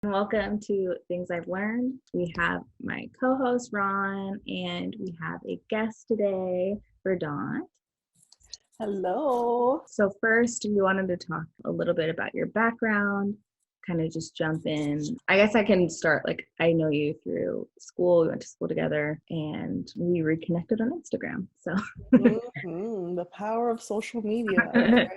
Welcome to Things I've Learned. We have my co-host Ron, and we have a guest today, Virgdant. Hello. So first, we wanted to talk a little bit about your background, kind of just jump in. I guess I can start, I know you through school. We went to school together, and we reconnected on Instagram. So The power of social media.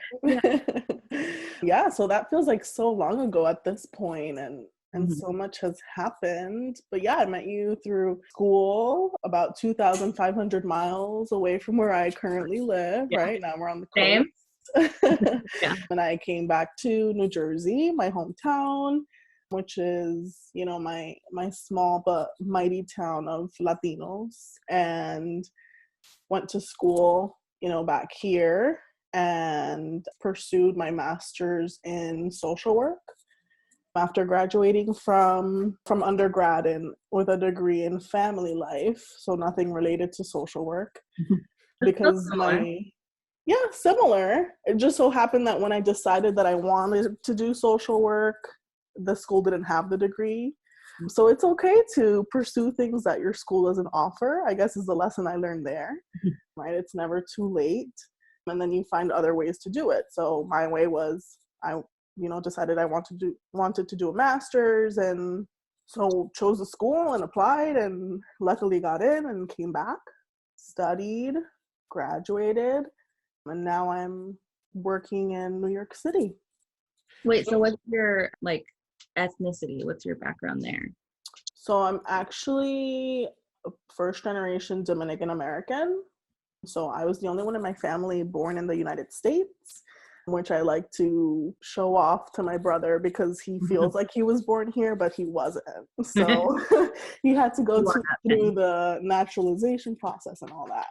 Yeah, so that feels like so long ago at this point, and so much has happened. But yeah, I met you through school, about 2,500 miles away from where I currently live. Yeah. Right now we're on the Same. coast. Yeah. And I came back to New Jersey, my hometown, which is, my small but mighty town of Latinos, and went to school, back here, and pursued my master's in social work after graduating from undergrad and with a degree in family life, so nothing related to social work. Because similar. It just so happened that when I decided that I wanted to do social work, the school didn't have the degree. So it's okay to pursue things that your school doesn't offer, I guess, is the lesson I learned there, right? It's never too late. And then you find other ways to do it. So my way was I decided I wanted to do a master's, and so chose the school and applied, and luckily got in and came back, studied, graduated, and now I'm working in New York City. Wait, so what's your ethnicity? What's your background there? So I'm actually a first generation Dominican American. So I was the only one in my family born in the United States, which I like to show off to my brother because he feels like he was born here, but he wasn't. So he had to go through the naturalization process and all that.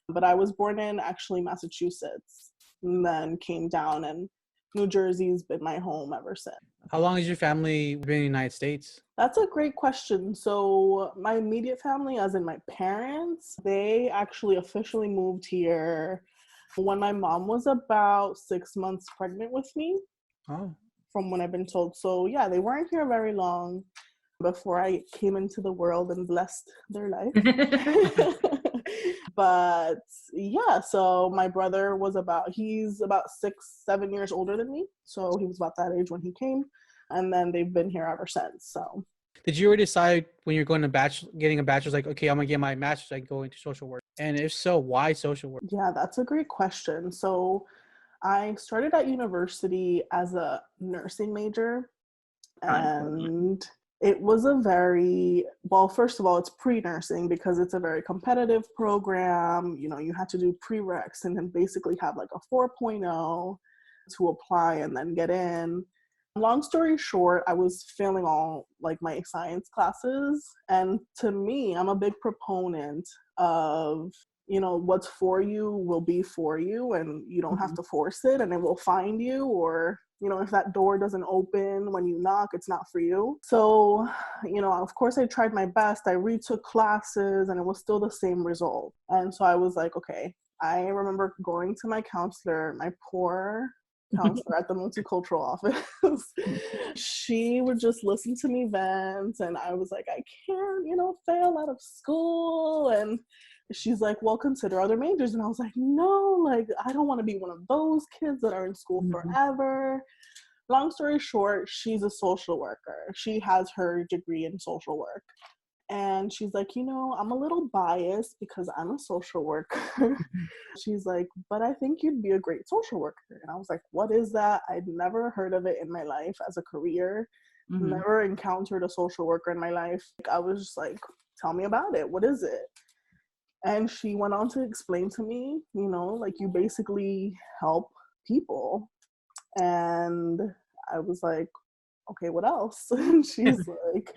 But I was born in actually Massachusetts, and then came down, and New Jersey's been my home ever since. How long has your family been in the United States? That's a great question. So my immediate family, as in my parents, they actually officially moved here when my mom was about 6 months pregnant with me. Oh. From what I've been told. So yeah, they weren't here very long before I came into the world and blessed their life. But yeah, so my brother he's about 6-7 years older than me. So he was about that age when he came. And then they've been here ever since. So did you already decide when you're going to getting a bachelor's, like, okay, I'm gonna get my master's, I go into social work? And if so, why social work? Yeah, that's a great question. So I started at university as a nursing major, and it was first of all, it's pre-nursing because it's a very competitive program. You had to do prereqs and then basically have like a 4.0 to apply and then get in. Long story short, I was failing all my science classes. And to me, I'm a big proponent of, what's for you will be for you, and you don't have to force it, and it will find you. Or, if that door doesn't open when you knock, it's not for you. So, of course I tried my best. I retook classes and it was still the same result. And so I was like, okay, I remember going to my counselor, my poor counselor at the multicultural office. She would just listen to me vent, and I was like, I can't, fail out of school. And she's like, well, consider other majors. And I was like, no, I don't want to be one of those kids that are in school forever. Long story short, she's a social worker. She has her degree in social work. And she's like, I'm a little biased because I'm a social worker. She's like, but I think you'd be a great social worker. And I was like, what is that? I'd never heard of it in my life as a career. Never encountered a social worker in my life. I was just like, tell me about it. What is it? And she went on to explain to me, you basically help people. And I was like, okay, what else? And she's like,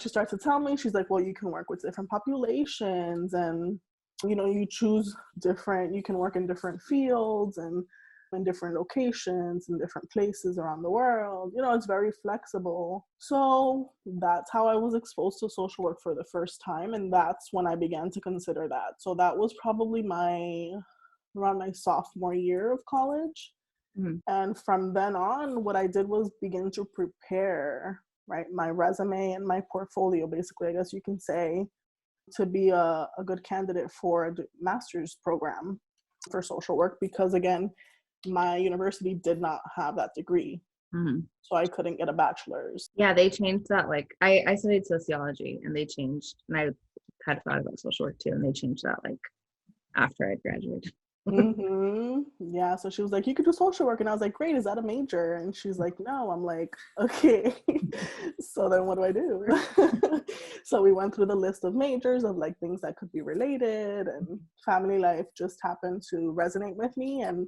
she starts to tell me, she's like, well, you can work with different populations, and, you choose you can work in different fields and in different locations and different places around the world. It's very flexible. So that's how I was exposed to social work for the first time. And that's when I began to consider that. So that was probably around my sophomore year of college. And from then on, what I did was begin to prepare right? My resume and my portfolio, basically, I guess you can say, to be a good candidate for a master's program for social work, because again, my university did not have that degree. Mm-hmm. So I couldn't get a bachelor's. Yeah, they changed that. Like I studied sociology, and they changed, and I had thought about social work too, and they changed that like after I graduated. Yeah, so she was like, you could do social work, and I was like, great, is that a major? And she's like, no. I'm like, okay. So then what do I do? So we went through the list of majors of like things that could be related, and family life just happened to resonate with me and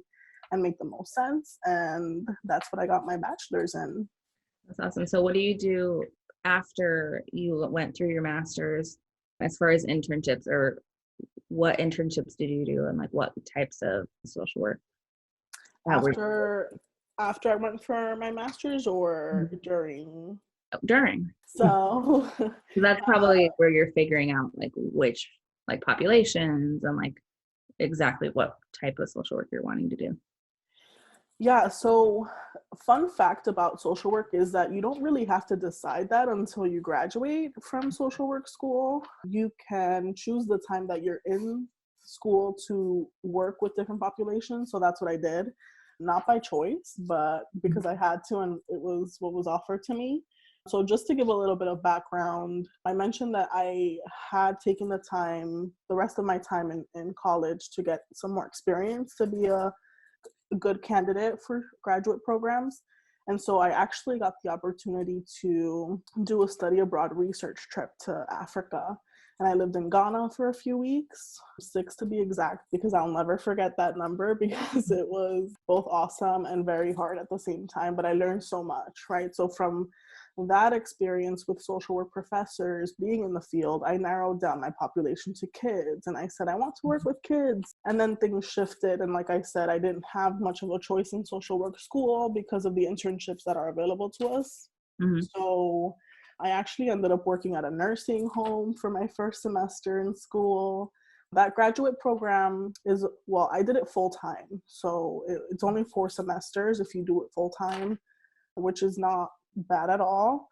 make the most sense, and that's what I got my bachelor's in. That's awesome. So what do you do after you went through your master's as far as internships, or what internships did you do, and like what types of social work? After I went for my master's, or during? During. So that's probably where you're figuring out like which like populations and like exactly what type of social work you're wanting to do. Yeah, so fun fact about social work is that you don't really have to decide that until you graduate from social work school. You can choose the time that you're in school to work with different populations. So that's what I did, not by choice, but because I had to, and it was what was offered to me. So just to give a little bit of background, I mentioned that I had taken the rest of my time in college to get some more experience to be a good candidate for graduate programs. And so I actually got the opportunity to do a study abroad research trip to Africa. And I lived in Ghana for a few weeks, 6 to be exact, because I'll never forget that number, because it was both awesome and very hard at the same time. But I learned so much, right? So from that experience with social work professors being in the field, I narrowed down my population to kids, and I said, I want to work with kids. And then things shifted, and like I said, I didn't have much of a choice in social work school because of the internships that are available to us. Mm-hmm. So I actually ended up working at a nursing home for my first semester in school. That graduate program is, well, I did it full time. So it's only 4 semesters if you do it full time, which is not bad at all.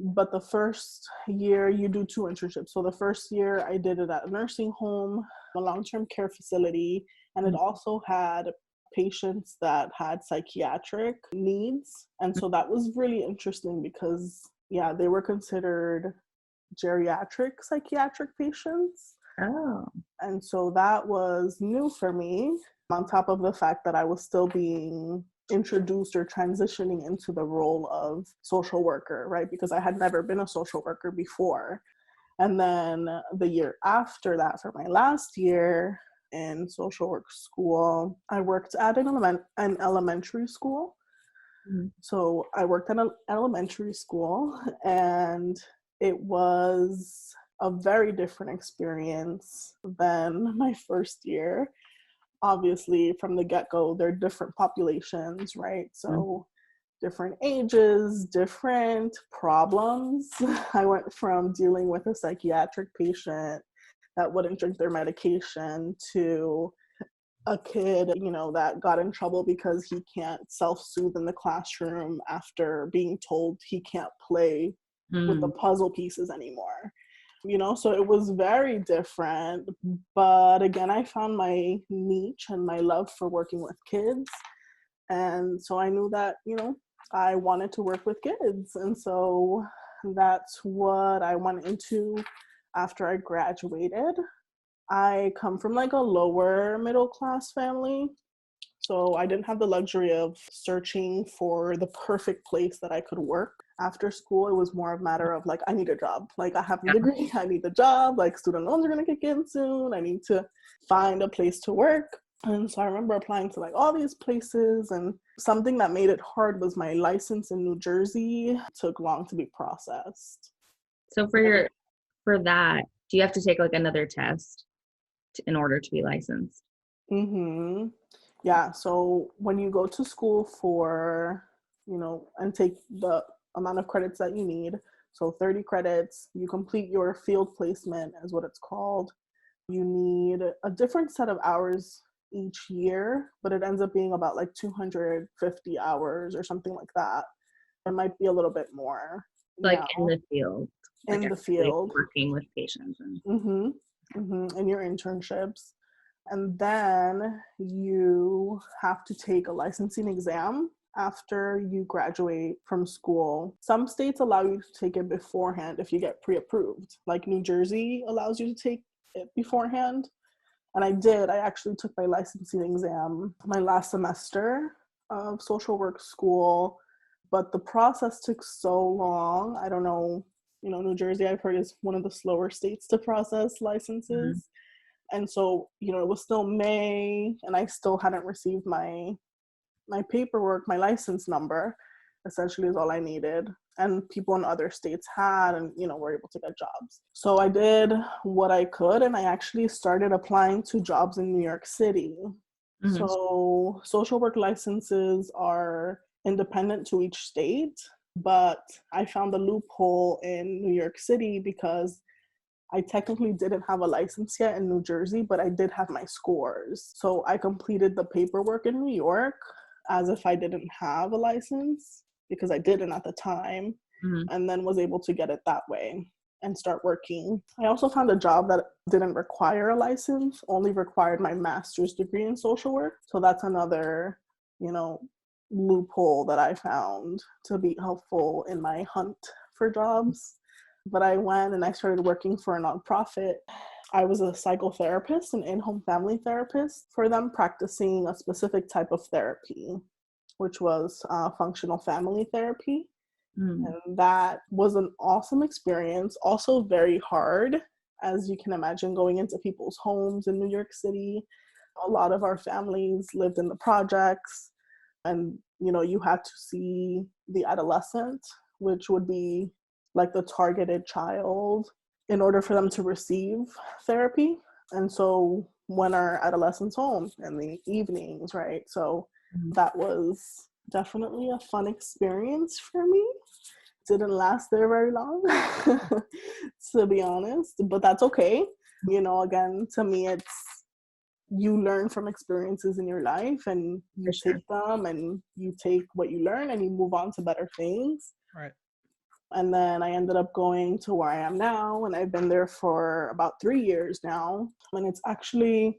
But the first year you do 2 internships. So the first year I did it at a nursing home, a long-term care facility, and it also had patients that had psychiatric needs. And so that was really interesting because, yeah, they were considered geriatric psychiatric patients. Oh. And so that was new for me, on top of the fact that I was still being introduced or transitioning into the role of social worker, right? Because I had never been a social worker before. And then the year after that, for my last year in social work school, I worked at an elementary school. Mm-hmm. So I worked at an elementary school, and it was a very different experience than my first year. Obviously, from the get-go, they're different populations, right? So different ages, different problems. I went from dealing with a psychiatric patient that wouldn't drink their medication to a kid, that got in trouble because he can't self-soothe in the classroom after being told he can't play with the puzzle pieces anymore. So it was very different. But again, I found my niche and my love for working with kids. And so I knew that, I wanted to work with kids. And so that's what I went into after I graduated. I come from like a lower middle class family. So I didn't have the luxury of searching for the perfect place that I could work. After school, it was more of a matter of like, I need a job. Like, I have a degree, I need a job. Like, student loans are going to kick in soon. I need to find a place to work. And so I remember applying to like all these places, and something that made it hard was my license in New Jersey took long to be processed. So for that, do you have to take like another test in order to be licensed? Mm-hmm. Yeah. So when you go to school for, and take the amount of credits that you need, so 30 credits, you complete your field placement, is what it's called. You need a different set of hours each year, but it ends up being about like 250 hours or something like that. It might be a little bit more. Like now in the field, like in the actually field. working with patients and In your internships. And then you have to take a licensing exam after you graduate from school. Some states allow you to take it beforehand if you get pre-approved. Like New Jersey allows you to take it beforehand. And I did. I actually took my licensing exam my last semester of social work school, but the process took so long. I don't know, New Jersey, I've heard, is one of the slower states to process licenses. And so, it was still May and I still hadn't received my paperwork. My license number essentially is all I needed. And people in other states had and, were able to get jobs. So I did what I could and I actually started applying to jobs in New York City. So social work licenses are independent to each state, but I found a loophole in New York City because I technically didn't have a license yet in New Jersey, but I did have my scores. So I completed the paperwork in New York as if I didn't have a license because I didn't at the time, and then was able to get it that way and start working. I also found a job that didn't require a license, only required my master's degree in social work. So that's another, loophole that I found to be helpful in my hunt for jobs. But I went and I started working for a nonprofit. I was a psychotherapist, an in-home family therapist for them, practicing a specific type of therapy, which was functional family therapy. And that was an awesome experience, also very hard, as you can imagine, going into people's homes in New York City. A lot of our families lived in the projects, and you had to see the adolescent, which would be like the targeted child, in order for them to receive therapy. And so when our adolescents home in the evenings, right? So that was definitely a fun experience for me. Didn't last there very long, to be honest, but that's okay. Again, to me, it's you learn from experiences in your life and you take them and you take what you learn and you move on to better things. Right. And then I ended up going to where I am now, and I've been there for about 3 years now. And it's actually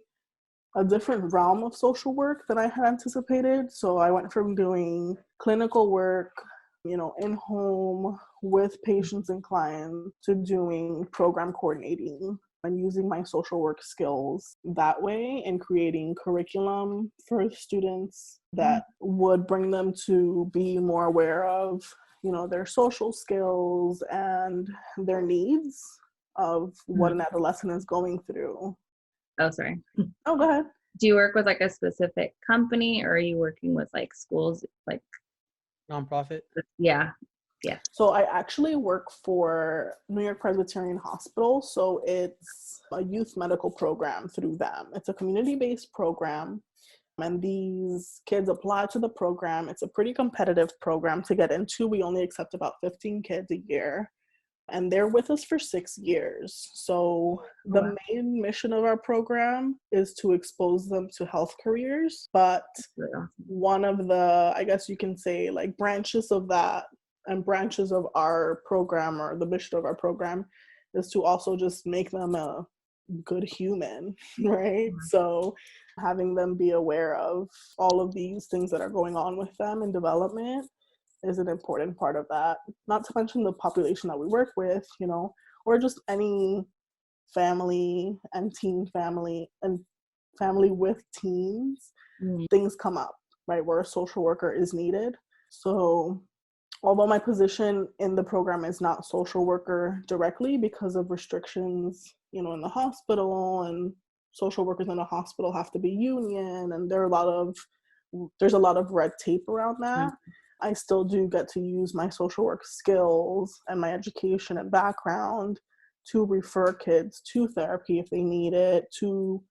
a different realm of social work than I had anticipated. So I went from doing clinical work, in home with patients and clients, to doing program coordinating and using my social work skills that way and creating curriculum for students that would bring them to be more aware of their social skills and their needs of what an adolescent is going through. Oh, sorry. Oh, go ahead. Do you work with like a specific company, or are you working with like schools, like nonprofit? Yeah. So I actually work for New York Presbyterian Hospital. So it's a youth medical program through them. It's a community-based program. And these kids apply to the program. It's a pretty competitive program to get into. We only accept about 15 kids a year. And they're with us for 6 years. So the main mission of our program is to expose them to health careers. But one of the, I guess you can say, like branches of that and branches of our program, or the mission of our program, is to also just make them a good human, right? So having them be aware of all of these things that are going on with them in development is an important part of that. Not to mention the population that we work with, or just any family and teen family and family with teens, things come up, right, where a social worker is needed. So although my position in the program is not social worker directly because of restrictions, in the hospital, and social workers in the hospital have to be union, and there's a lot of red tape around that. I still do get to use my social work skills and my education and background to refer kids to therapy if they need it, to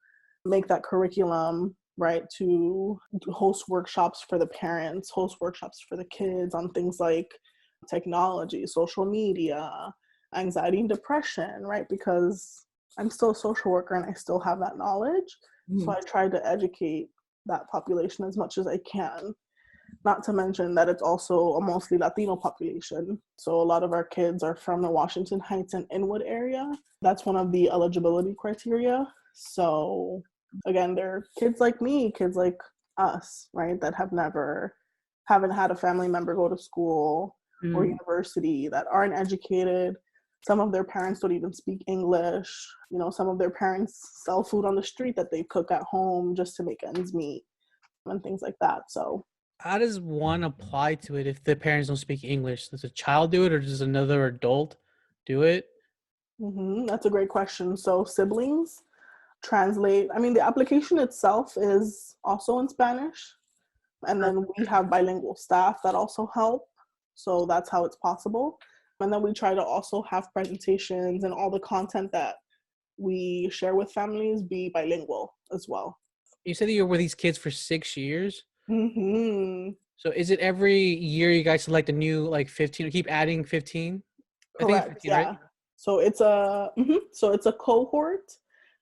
make that curriculum, right, to host workshops for the parents, host workshops for the kids on things like technology, social media, anxiety and depression, right, because I'm still a social worker and I still have that knowledge. So I try to educate that population as much as I can. Not to mention that it's also a mostly Latino population. So a lot of our kids are from the Washington Heights and Inwood area. That's one of the eligibility criteria. So again, they're kids like me, kids like us, right, that haven't had a family member go to school or university, that aren't educated. Some of their parents don't even speak English. You know, some of their parents sell food on the street that they cook at home just to make ends meet and things like that. So how does one apply to it if the parents don't speak English? Does a child do it, or does another adult do it? that's a great question. So siblings translate. I mean, the application itself is also in Spanish. And then we have bilingual staff that also help. So that's how it's possible. And then we try to also have presentations and all the content that we share with families be bilingual as well. You said that you're with these kids for 6 years. Mm-hmm. So is it every year you guys select a new like 15 or keep adding 15? I think it's Correct. 15, Yeah. right? So it's a cohort,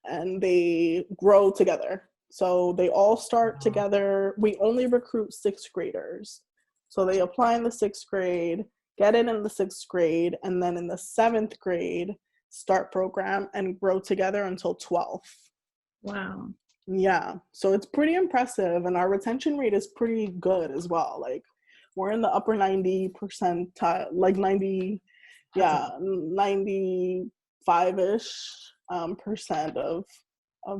and they grow together. So they all start together. We only recruit sixth graders. So they apply in the sixth grade, get in the sixth grade, and then in the seventh grade, start program and grow together until 12th. Wow. Yeah. So it's pretty impressive. And our retention rate is pretty good as well. Like we're in the upper 90 percentile, like 90, 95-ish percent of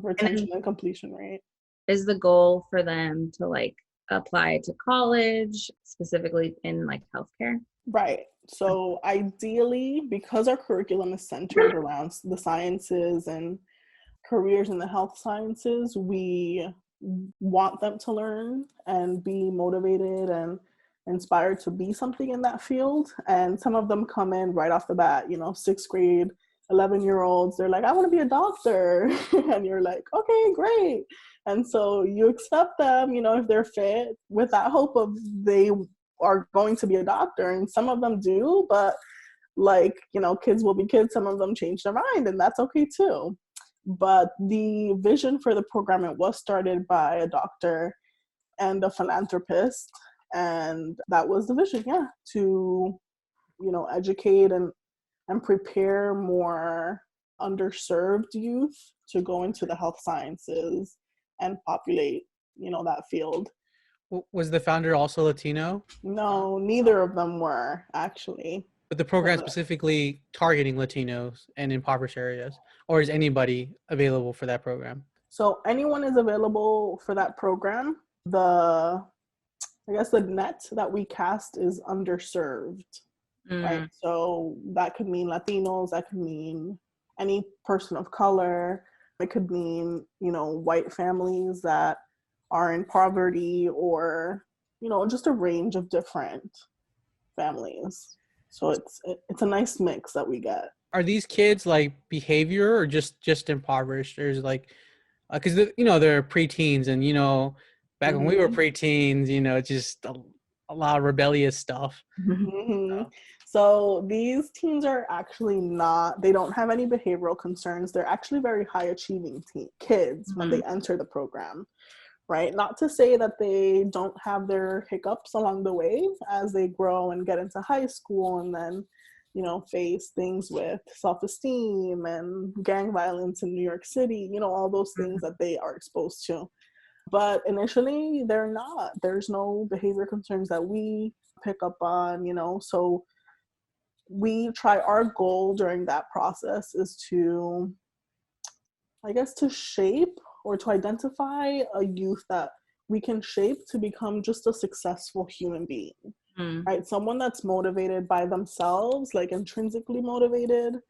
retention and completion rate. Is the goal for them to like apply to college, specifically in like healthcare? Right. So ideally, because our curriculum is centered around the sciences and careers in the health sciences, we want them to learn and be motivated and inspired to be something in that field. And some of them come in right off the bat, you know, sixth grade, 11-year-olds, they're like, I want to be a doctor. And you're like, okay, great. And so you accept them, you know, if they're fit, with that hope of they are going to be a doctor. And some of them do, but like, you know, kids will be kids. Some of them change their mind, and that's okay too. But the vision for the program, it was started by a doctor and a philanthropist. And that was the vision, to, you know, educate and prepare more underserved youth to go into the health sciences and populate, you know, that field. Was the founder also Latino? No, neither of them were, actually. But the program specifically targeting Latinos and impoverished areas, or is anybody available for that program? So anyone is available for that program. I guess the net that we cast is underserved, right? So that could mean Latinos, that could mean any person of color. It could mean, you know, white families that are in poverty, or, you know, just a range of different families. So it's a nice mix that we get. Are these kids like behavior or just impoverished? There's like, because you know they're preteens, and you know back when we were preteens, you know, just a lot of rebellious stuff. So these teens are actually they don't have any behavioral concerns. They're actually very high achieving kids when they enter the program, right? Not to say that they don't have their hiccups along the way as they grow and get into high school, and then, you know, face things with self-esteem and gang violence in New York City, you know, all those things that they are exposed to. But initially, there's no behavior concerns that we pick up on, you know. So our goal during that process is to, I guess, to shape or to identify a youth that we can shape to become just a successful human being, right? Someone that's motivated by themselves, like intrinsically motivated,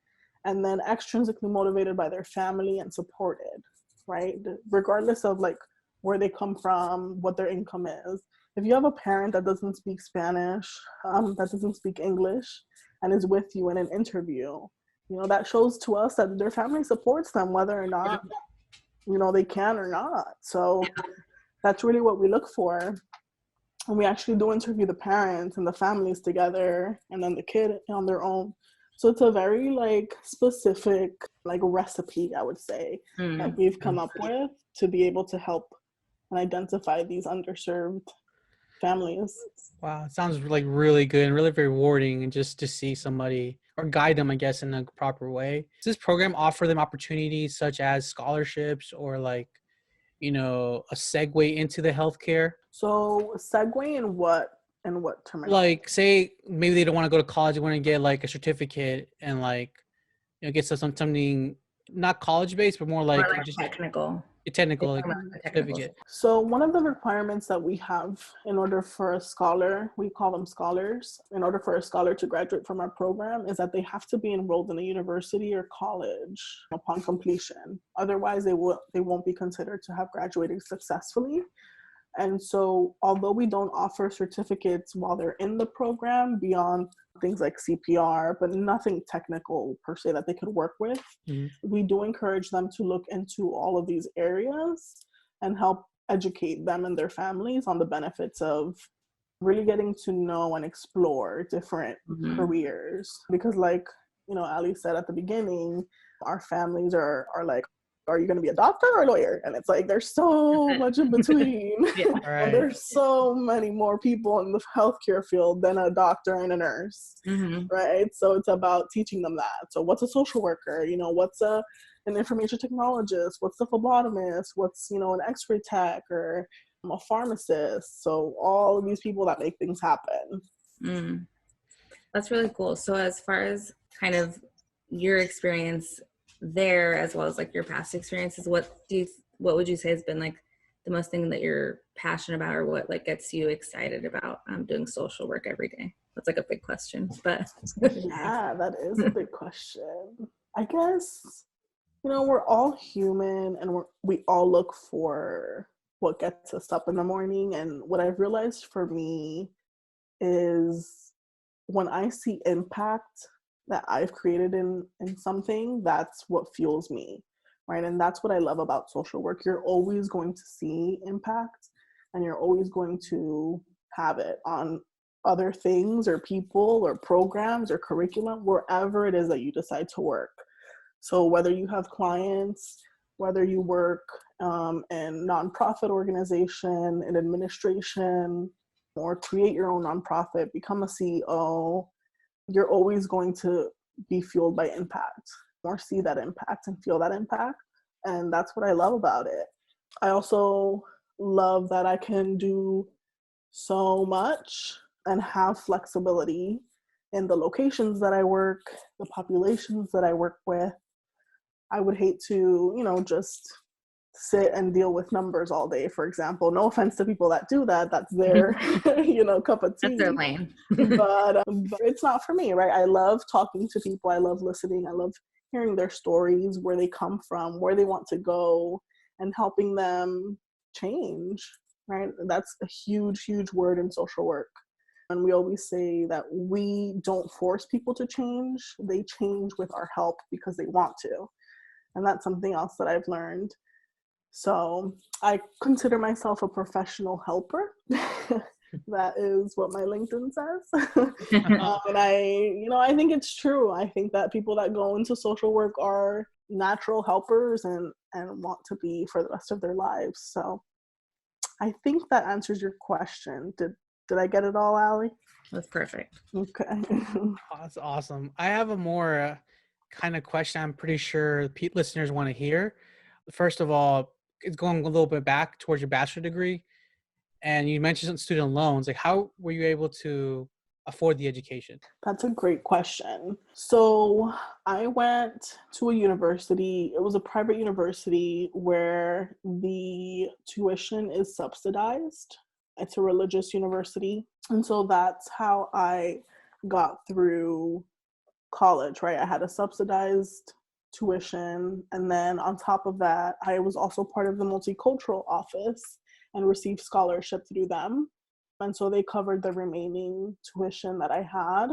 and then extrinsically motivated by their family and supported, right? Regardless of like where they come from, what their income is. If you have a parent that doesn't speak Spanish, that doesn't speak English, and is with you in an interview, you know, that shows to us that their family supports them, whether or not, you know, they can or not. So that's really what we look for. And we actually do interview the parents and the families together, and then the kid on their own. So it's a very like specific like recipe, I would say, that we've come up with to be able to help and identify these underserved families. Wow, it sounds like really good and really rewarding, and just to see somebody or guide them, I guess, in a proper way. Does this program offer them opportunities such as scholarships or like, a segue into the healthcare? So segue in what terminology? Like, say maybe they don't want to go to college, they want to get like a certificate and like, get something not college based, but more Or like like just technical. a technical like The technical. certificate. So one of the requirements that we have in order for a scholar, we call them scholars, in order for a scholar to graduate from our program is that they have to be enrolled in a university or college upon completion. Otherwise, they won't be considered to have graduated successfully. And so although we don't offer certificates while they're in the program beyond things like CPR, but nothing technical per se that they could work with, we do encourage them to look into all of these areas and help educate them and their families on the benefits of really getting to know and explore different careers. Because like, Ali said at the beginning, our families are like, are you going to be a doctor or a lawyer? And it's like, there's so much in between. Right. And there's so many more people in the healthcare field than a doctor and a nurse, right? So it's about teaching them that. So what's a social worker? What's an information technologist? What's the phlebotomist? What's, an x-ray tech or a pharmacist? So all of these people that make things happen. That's really cool. So as far as kind of your experience there, as well as like your past experiences, what would you say has been like the most thing that you're passionate about, or what like gets you excited about doing social work every day? That's like a big question, but yeah, that is a big question. I guess, we're all human, and we all look for what gets us up in the morning. And what I've realized for me is when I see impact that I've created in something, that's what fuels me, right? And that's what I love about social work. You're always going to see impact, and you're always going to have it on other things or people or programs or curriculum, wherever it is that you decide to work. So whether you have clients, whether you work in nonprofit organization, in administration, or create your own nonprofit, become a CEO, you're always going to be fueled by impact, or see that impact and feel that impact. And that's what I love about it. I also love that I can do so much and have flexibility in the locations that I work, the populations that I work with. I would hate to, just sit and deal with numbers all day, for example. No offense to people that do that. That's their, cup of tea. That's their lane. but it's not for me, right? I love talking to people. I love listening. I love hearing their stories, where they come from, where they want to go, and helping them change, right? That's a huge, huge word in social work. And we always say that we don't force people to change. They change with our help because they want to. And that's something else that I've learned. So I consider myself a professional helper. That is what my LinkedIn says. And I think it's true. I think that people that go into social work are natural helpers and want to be for the rest of their lives. So I think that answers your question. Did I get it all, Ali? That's perfect. Okay. That's awesome. I have a more kind of question I'm pretty sure listeners want to hear. First of all, it's going a little bit back towards your bachelor degree. And you mentioned some student loans. Like, how were you able to afford the education? That's a great question. So I went to a university. It was a private university where the tuition is subsidized. It's a religious university. And so that's how I got through college, right? I had a subsidized tuition. And then on top of that, I was also part of the multicultural office and received scholarship through them. And so they covered the remaining tuition that I had.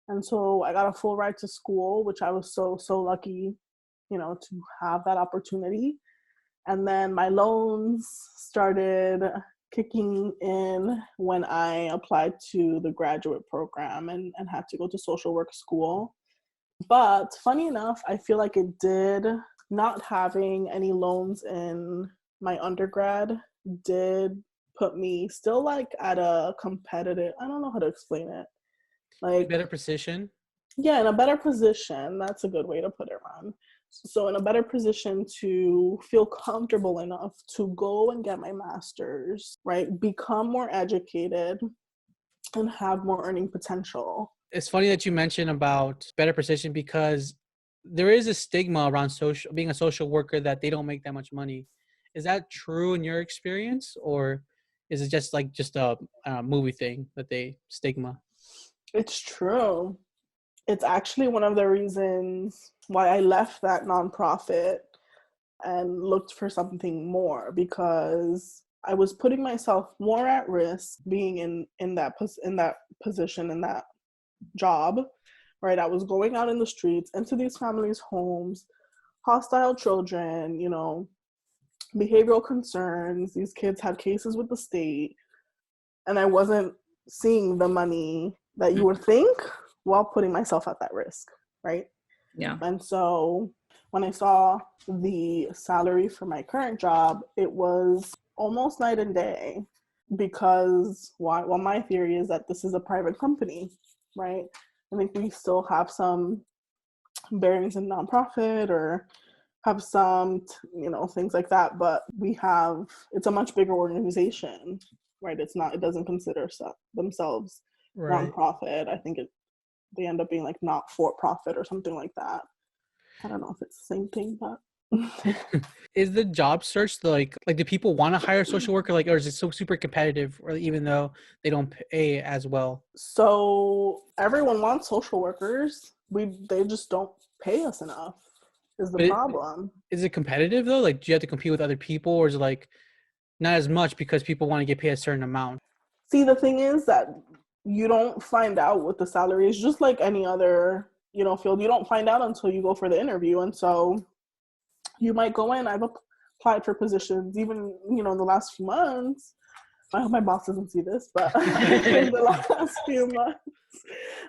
And so I got a full ride to school, which I was so lucky, to have that opportunity. And then my loans started kicking in when I applied to the graduate program and had to go to social work school. But funny enough, I feel like it did, not having any loans in my undergrad did put me still like at a competitive, I don't know how to explain it. Like better position. Yeah, in a better position. That's a good way to put it, Ron. So in a better position to feel comfortable enough to go and get my master's, right? Become more educated and have more earning potential. It's funny that you mentioned about better position because there is a stigma around being a social worker that they don't make that much money. Is that true in your experience, or is it just a movie thing that they stigma? It's true. It's actually one of the reasons why I left that nonprofit and looked for something more, because I was putting myself more at risk being in that position, in that job, right? I was going out in the streets into these families' homes, hostile children, behavioral concerns. These kids had cases with the state, and I wasn't seeing the money that you would think while putting myself at that risk, right? Yeah. And so when I saw the salary for my current job, it was almost night and day, because well, my theory is that this is a private company, right? I think we still have some bearings in nonprofit or have some, things like that, but it's a much bigger organization, right? It doesn't consider themselves Right. nonprofit. I think they end up being like not for profit or something like that. I don't know if it's the same thing, but Is the job search like do people want to hire a social worker, or is it so super competitive, or even though they don't pay as well? So everyone wants social workers. They just don't pay us enough is the problem. Is it competitive though? Do you have to compete with other people, or is it not as much because people want to get paid a certain amount? See, the thing is that you don't find out what the salary is, just like any other, field. You don't find out until you go for the interview. And so you might go in. I've applied for positions even, in the last few months. I hope my boss doesn't see this, but in the last few months.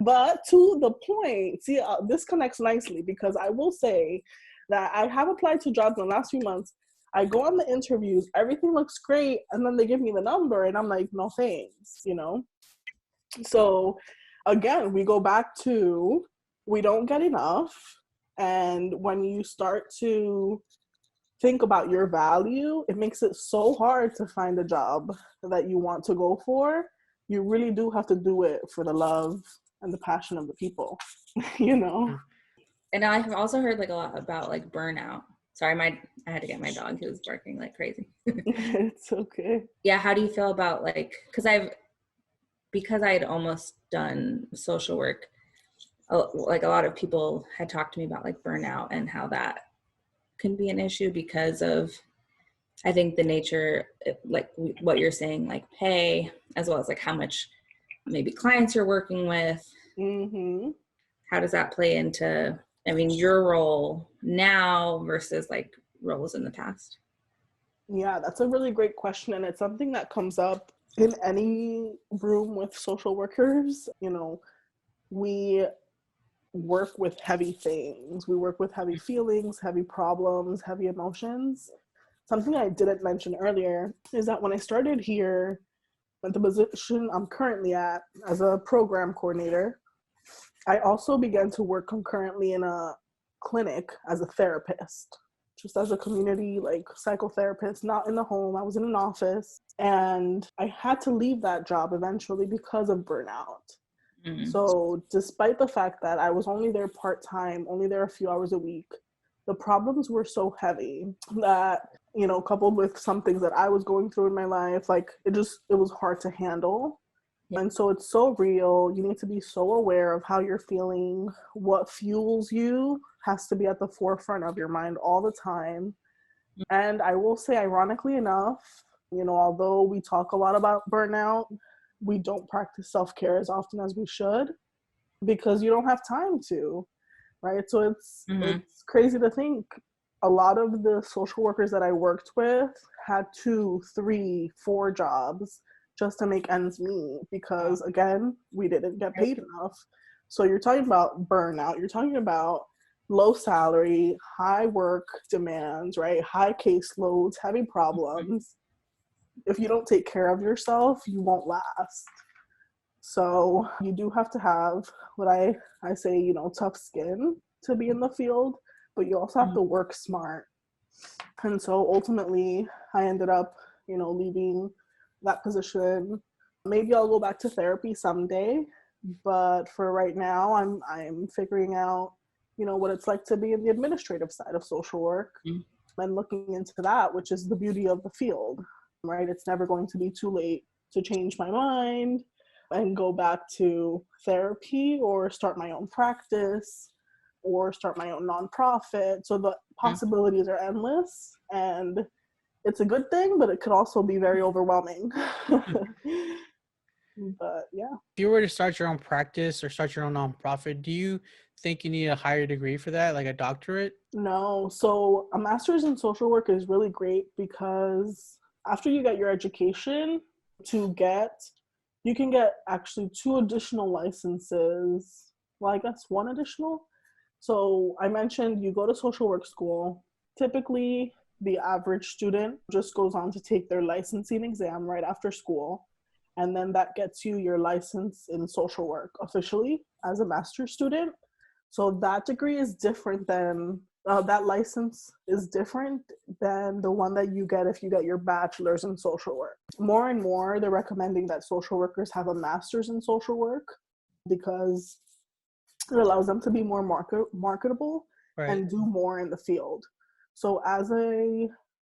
But to the point, see, this connects nicely, because I will say that I have applied to jobs in the last few months. I go on the interviews, everything looks great, and then they give me the number, and I'm like, no thanks, So again, we go back to, we don't get enough. And when you start to think about your value, it makes it so hard to find a job that you want to go for. You really do have to do it for the love and the passion of the people, And I've also heard a lot about burnout. Sorry, I had to get my dog who was barking like crazy. It's okay. Yeah, how do you feel about because I had almost done social work, a lot of people had talked to me about burnout and how that can be an issue because of, I think, the nature, what you're saying, pay, as well as how much maybe clients you're working with. Mm-hmm. How does that play into, your role now versus roles in the past? Yeah, that's a really great question. And it's something that comes up in any room with social workers. We work with heavy things. We work with heavy feelings, heavy problems, heavy emotions. Something I didn't mention earlier is that when I started here at the position I'm currently at as a program coordinator, I also began to work concurrently in a clinic as a therapist, just as a community psychotherapist, not in the home. I was in an office, and I had to leave that job eventually because of burnout. Mm-hmm. So despite the fact that I was only there part-time, only there a few hours a week, the problems were so heavy that, coupled with some things that I was going through in my life, it was hard to handle. Yeah. And so it's so real. You need to be so aware of how you're feeling. What fuels you has to be at the forefront of your mind all the time. And I will say, ironically enough, although we talk a lot about burnout, we don't practice self-care as often as we should, because you don't have time to, right? So it's crazy to think a lot of the social workers that I worked with had 2, 3, 4 jobs just to make ends meet, because again, we didn't get paid enough. So you're talking about burnout, you're talking about low salary, high work demands, right? High caseloads, heavy problems. if you don't take care of yourself, you won't last. So you do have to have what I say, you know, tough skin to be in the field, but you also have to work smart. And so ultimately I ended up, you know, leaving that position. Maybe I'll go back to therapy someday, but for right now I'm figuring out, you know, what it's like to be in the administrative side of social work and looking into that, which is the beauty of the field, right? It's never going to be too late to change my mind and go back to therapy or start my own practice or start my own nonprofit. So the possibilities are endless, and it's a good thing, but it could also be very overwhelming. But yeah. If you were to start your own practice or start your own nonprofit, do you think you need a higher degree for that, like a doctorate? No. So a master's in social work is really great because after you get your education, you can get actually 2 additional licenses. Well, I guess 1 additional. So I mentioned you go to social work school. Typically, the average student just goes on to take their licensing exam right after school. And then that gets you your license in social work officially as a master's student. So that degree is different than, that license is different than the one that you get if you get your bachelor's in social work. More and more, they're recommending that social workers have a master's in social work because it allows them to be more marketable and do more in the field. So as a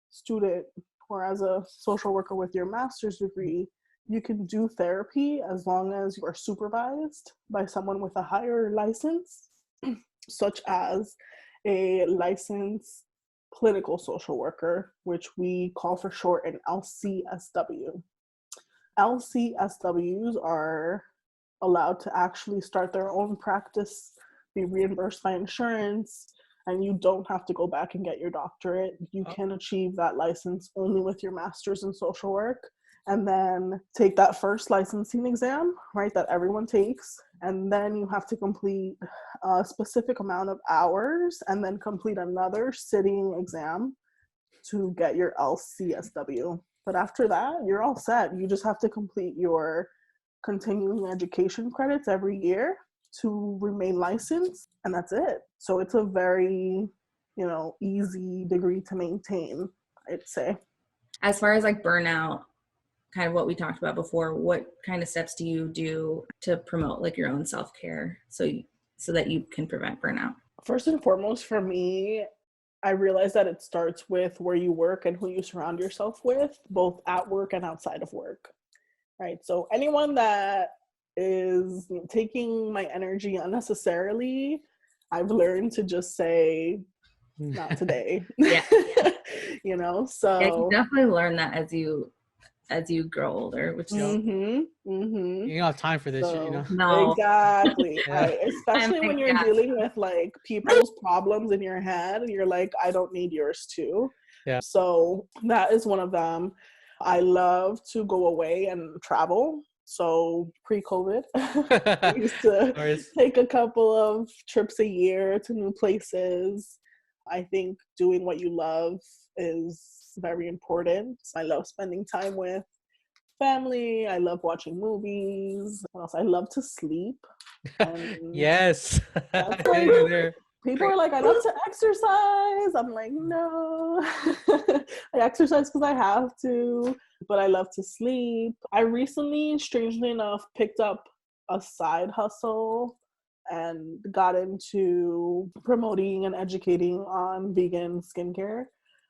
student or as a social worker with your master's degree, you can do therapy as long as you are supervised by someone with a higher license, such as a licensed clinical social worker, which we call for short an LCSW. LCSWs are allowed to actually start their own practice, be reimbursed by insurance, and you don't have to go back and get your doctorate. You can achieve that license only with your master's in social work, and then take that first licensing exam, right, that everyone takes, and then you have to complete a specific amount of hours and then complete another sitting exam to get your LCSW. But after that, you're all set. You just have to complete your continuing education credits every year to remain licensed, and that's it. So it's a very, you know, easy degree to maintain, I'd say. As far as like burnout, kind of what we talked about before, what kind of steps do you do to promote like your own self-care so that you can prevent burnout? First and foremost, for me, I realize that it starts with where you work and who you surround yourself with, both at work and outside of work. Right. So anyone that is taking my energy unnecessarily, I've learned to just say, not today. Yeah. You know, so yeah, you definitely learn that as you grow older, which is you don't have time for this, so, you know. no. Exactly. Yeah. Especially when you're dealing with like people's problems in your head, you're like, I don't need yours too. Yeah. So that is one of them. I love to go away and travel. So pre-COVID, I used to take a couple of trips a year to new places. I think doing what you love is very important. I love spending time with family. I love watching movies. What else? I love to sleep. And Yes. that's I like, feel you there. people are like, I love to exercise. I'm like, no. I exercise because I have to, but I love to sleep. I recently, strangely enough, picked up a side hustle and got into promoting and educating on vegan skincare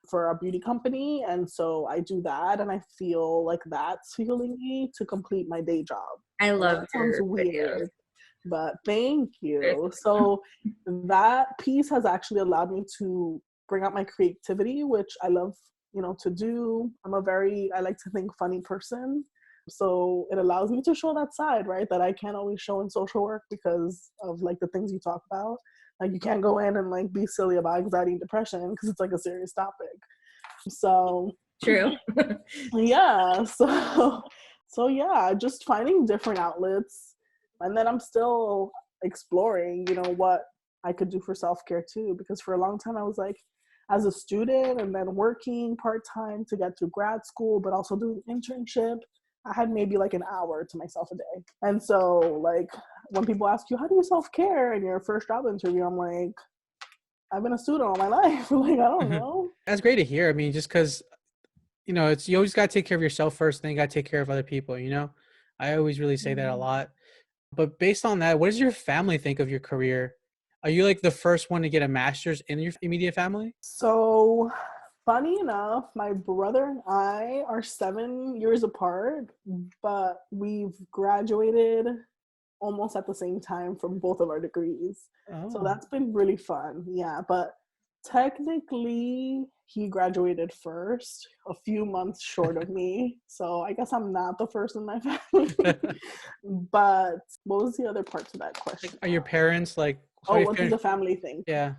for a beauty company. And so I do that, and I feel like that's fueling me to complete my day job. I love that sounds your weird. videos. But thank you. So that piece has actually allowed me to bring out my creativity, which I love, you know, to do. I like to think funny person. So it allows me to show that side, right, that I can't always show in social work because of like the things you talk about. Like you can't go in and like be silly about anxiety and depression because it's like a serious topic. So True. yeah. So yeah, just finding different outlets. And then I'm still exploring, you know, what I could do for self-care too, because for a long time I was like, as a student and then working part-time to get through grad school, but also doing internship, I had maybe like an hour to myself a day. And so like when people ask you, how do you self-care in your first job interview? I'm like, I've been a student all my life. Like, I don't know. That's great to hear. I mean, just because, you know, you always got to take care of yourself first, then you got to take care of other people, you know? I always really say that a lot. But based on that, what does your family think of your career? Are you like the first one to get a master's in your immediate family? So funny enough, my brother and I are 7 years apart, but we've graduated almost at the same time from both of our degrees. So that's been really fun. Yeah, but technically he graduated first, a few months short of me. So I guess I'm not the first in my family. But what was the other part to that question? Are your parents like, what does the family think? Yeah.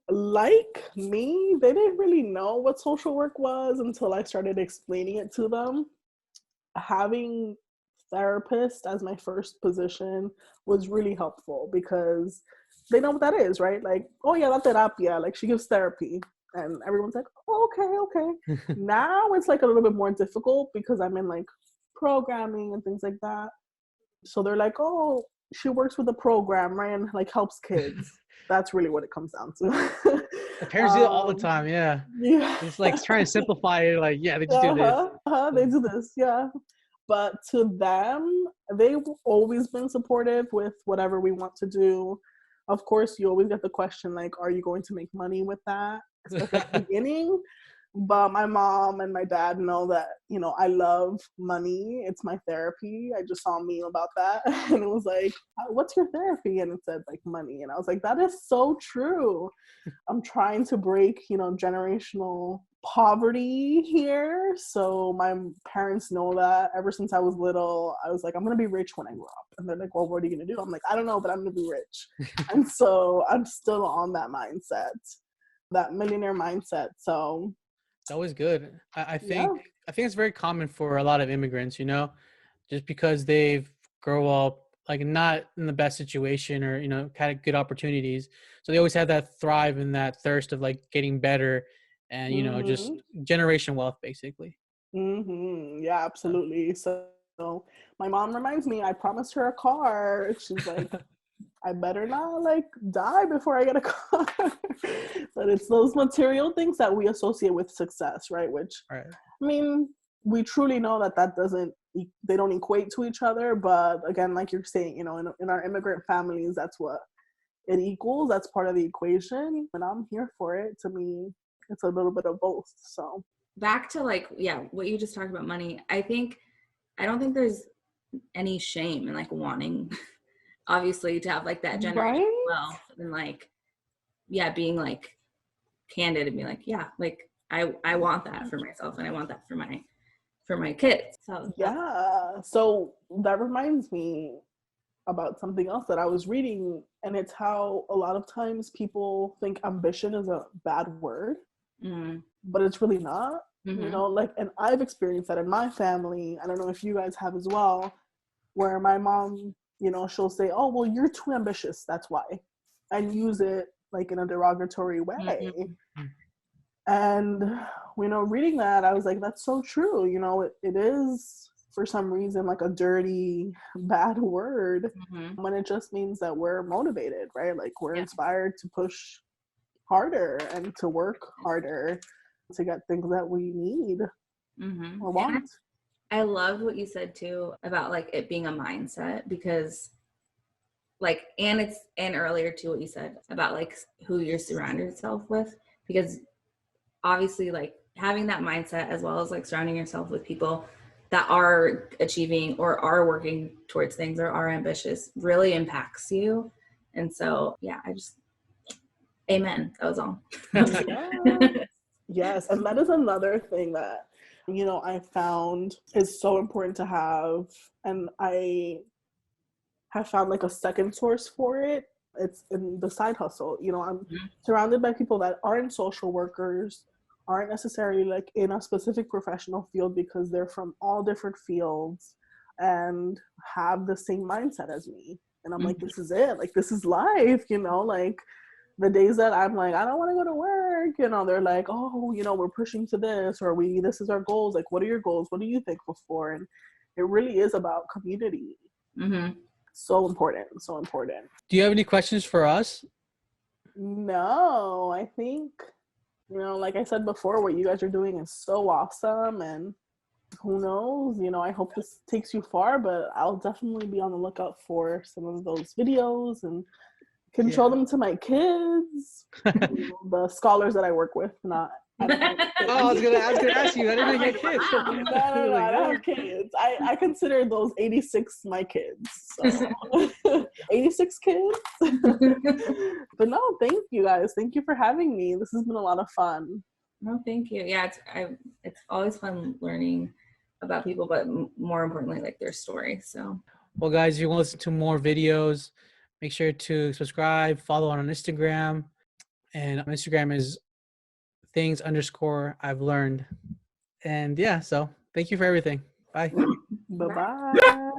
Like me, they didn't really know what social work was until I started explaining it to them. Having therapist as my first position was really helpful because they know what that is, right? Like, oh yeah, la terapia, like she gives therapy. And everyone's like, oh, okay. Now it's like a little bit more difficult because I'm in like programming and things like that. So they're like, oh, she works with a program, right? And like helps kids. That's really what it comes down to. The parents do it all the time, yeah. It's like trying to simplify it, like, yeah, they just do this. They do this, yeah. But to them, they've always been supportive with whatever we want to do. Of course, you always get the question, like, are you going to make money with that? Especially at the beginning. But my mom and my dad know that, you know, I love money. It's my therapy. I just saw a meme about that. And it was like, what's your therapy? And it said, like, money. And I was like, that is so true. I'm trying to break, you know, generational poverty here. So my parents know that ever since I was little. I was like, I'm going to be rich when I grow up. And they're like, well, what are you going to do? I'm like, I don't know, but I'm going to be rich. And so I'm still on that mindset, that millionaire mindset. So it's always good. I think it's very common for a lot of immigrants, you know, just because they've grow up like not in the best situation or, you know, kind of good opportunities. So they always have that thrive and that thirst of like getting better and, you know, just generation wealth basically. Yeah, absolutely. So my mom reminds me, I promised her a car. She's like, I better not like die before I get a car. But it's those material things that we associate with success, right? Which, I mean, we truly know that they don't equate to each other. But again, like you're saying, you know, in our immigrant families, that's what it equals. That's part of the equation. And I'm here for it. To me, it's a little bit of both. So back to like, yeah, what you just talked about, money. I don't think there's any shame in like wanting obviously to have like that generational wealth and like, yeah, being like candid and be like, yeah, like I want that for myself and I want that for my kids. So yeah. So that reminds me about something else that I was reading, and it's how a lot of times people think ambition is a bad word, but it's really not. You know, like, and I've experienced that in my family. I don't know if you guys have as well, where my mom, you know, she'll say, oh, well, you're too ambitious, that's why, and use it like in a derogatory way. And, you know, reading that, I was like, that's so true. You know, it is for some reason like a dirty, bad word when it just means that we're motivated, right? Like we're inspired to push harder and to work harder to get things that we need or want. I love what you said too about like it being a mindset, because like, and earlier too what you said about like who you're surrounding yourself with, because obviously like having that mindset as well as like surrounding yourself with people that are achieving or are working towards things or are ambitious really impacts you. And so yeah, amen. That was all. Yes, and that is another thing that, you know, I found is so important to have, and I have found like a second source for it. It's in the side hustle. You know, I'm surrounded by people that aren't social workers, aren't necessarily like in a specific professional field, because they're from all different fields and have the same mindset as me. And I'm like, this is it. Like, this is life, you know, like the days that I'm like, I don't want to go to work, you know, they're like, oh, you know, we're pushing to this, or this is our goals. Like, what are your goals? What are you thankful for? And it really is about community. Mm-hmm. So important. So important. Do you have any questions for us? No, I think, you know, like I said before, what you guys are doing is so awesome. And who knows, you know, I hope this takes you far, but I'll definitely be on the lookout for some of those videos and can show them to my kids, the scholars that I work with, not. I was gonna ask you. I didn't get kids. No, I don't have kids. I consider those 86 my kids. So 86 kids. But no, thank you guys. Thank you for having me. This has been a lot of fun. No, thank you. Yeah, it's always fun learning about people, but more importantly, like their story. So, well, guys, if you want to listen to more videos, make sure to subscribe, follow on Instagram, and on Instagram is things_I've learned. And yeah, so thank you for everything. Bye. Bye-bye.